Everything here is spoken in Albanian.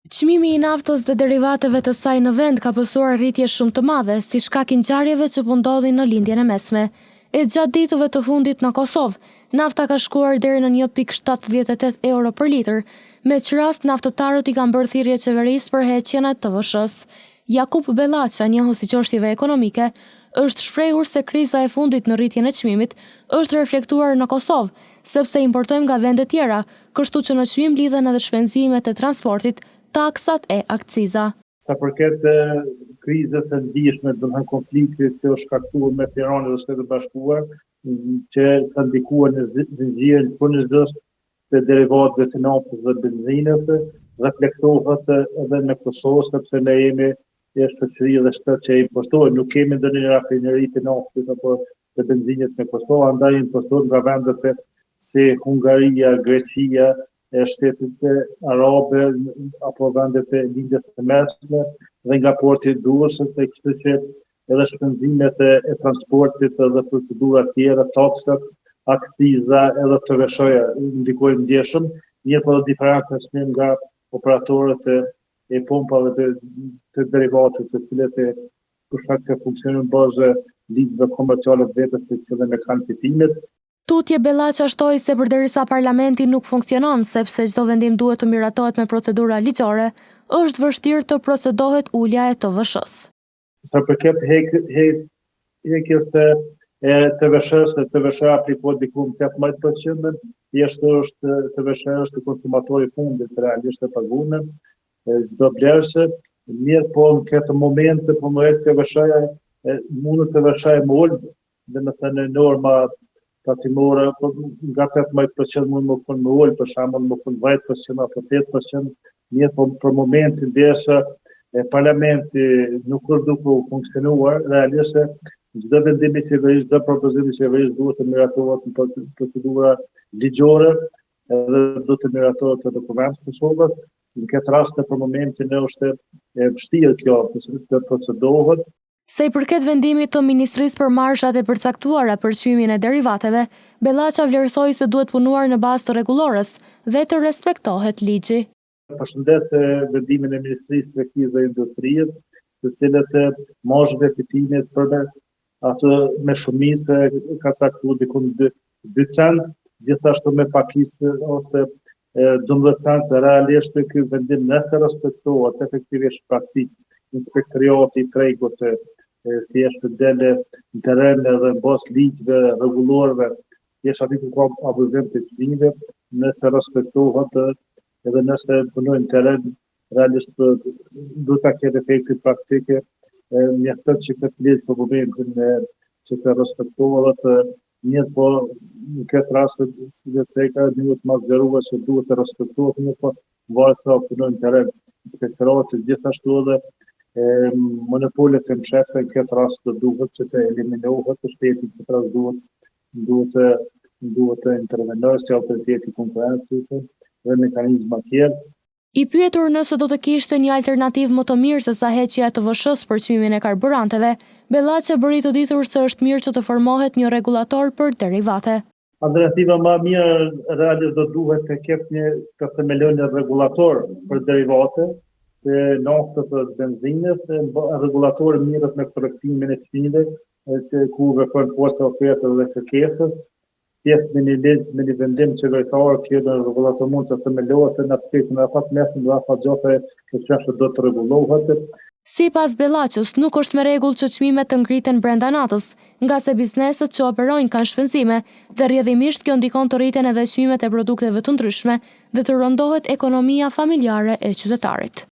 Çmimi I naftës dhe derivateve të saj në vend ka pësuar rritje shumë të madhe, si shkak I ngjarjeve që po ndodhin në lindjen e mesme. E gjatë ditëve të fundit në Kosovë, nafta ka shkuar deri në 1,78 euro për litër, me që rast naftëtarët I kanë bërë thirrje qeverisë për heqjen e TVSH-s. Jakub Bellaqa, njohës I çështjeve ekonomike, është shprehur se kriza e fundit në rritjen e çmimit është reflektuar në Kosovë, sepse importojmë nga vende tjera, kështu që në çmim lidhen edhe shpenzimet e transportit, taksat e akciza. Sa përket krizës së ndihshme, domethënë konfliktit që është shkaktuar mes Iranit dhe Shtetit Bashkuar, që ka ndikuar në zinxhirin furnizës të derivatëve të naftës dhe benzinës, reflektohet edhe në Kosovë, sepse ne jemi shoqëri dhe shtet që importojmë, nuk kemi ndonjë rafineri të naftës apo të benzinës në Kosovë, andaj importojmë nga vendet si Hungaria, Greqia, shtetet arabe apo vendet e lindjes së mesme dhe nga porti I Durrësit, kështu që edhe shpenzimet e transportit dhe procedura tjera, taksat, akciza edhe TVSH-ja ndikojnë ndjeshëm, mirë po diferenca është nga operatorët e pompave të derivatit, të cilët për shkak se funksionojnë bazë ligjeve komerciale të vetes që dhe me kanë fitimet. Tutje Bellaqa shtoi se përderisa parlamenti nuk funksionon, sepse çdo vendim duhet të miratohet me procedura ligjore, është vështirë të procedohet ulja e TVSH-s. Sa përket heqjes e TVSH-s, TVSH aplikohet diku në 18%, është TVSH është konsumatori I fundit realisht e paguar, çdo blerëse, mirë po në këtë moment po më TVSH-ja mund TVSH-ja më ul, domethënë norma tatimore, nga 18% mund më kon më ul, për shembull më kon 10% apo 8%, mirë po për momentin derisa parlamenti nuk është duke funksionuar, realisht çdo vendim I qeverisë, çdo propozim I qeverisë duhet të miratohet në procedura ligjore, edhe duhet të miratohet të dokumentet të Kosovës. Në këtë rast për momentin është vështirë kjo të procedohet. Se I përket vendimit të Ministrisë për marshat e përcaktuara për çmimin e derivateve, Bellaqa vlerësoi se duhet punuar në bazë të rregullores dhe të respektohet ligji. Përshëndes vendimin e Ministrisë së Tregtisë dhe Industrisë, të cilët marrë fitimit për atë me shumicë ka caktuar diku në 2 cent, gjithashtu me pakisë ose 12 cent, realisht ky vendim nëse respektohet efektivisht praktik, inspektoriati I tregut thjesht dele në teren edhe në bazë ligjeve rregullorëve, thjesht aty ku ka abuzim të çmimeve, nëse respektohet edhe nëse punojnë në teren, realisht duhet ta ketë efektin praktike, mjafton që këtë ligj për momentin që të respektohet, mirë po në këtë rast ka duhet të zgjeruar se duhet të respektohet, mirë po vajza punojnë në teren, inspektorati gjithashtu edhe monopolet e mshefshme në këtë rast duhet që të eliminohet, të shteti në këtë rast duhet të intervenojë si autoriteti I konkurrencës dhe mekanizma tjerë. I pyetur nëse do të kishte një alternativë më të mirë se sa heqja e TVSH-s për çmimin e karburanteve, Bellaqa bëri të ditur se është mirë që të formohet një rregullator për derivate. Alternativa më mirë realisht do duhet të ketë të themelojë një rregullator për derivate, naftës dhe benzinës, rregullatori mirët me korektimin e çmimeve, ku veprojnë forca ofertës dhe kërkesës, pjesë me një ligj, me një vendim qeveritar, kjo rregullator mund të themelohet në aspektin e afatmesëm dhe afatgjatë që çështja do të rregullohet. Sipas Bellaqës, nuk është me rregull që çmimet të ngriten brenda natës, nga se bizneset që operojnë kanë shpenzime dhe rrjedhimisht kjo ndikon të rriten edhe çmimet e produkteve të ndryshme dhe të rëndohet ekonomia familjare e qytetarit.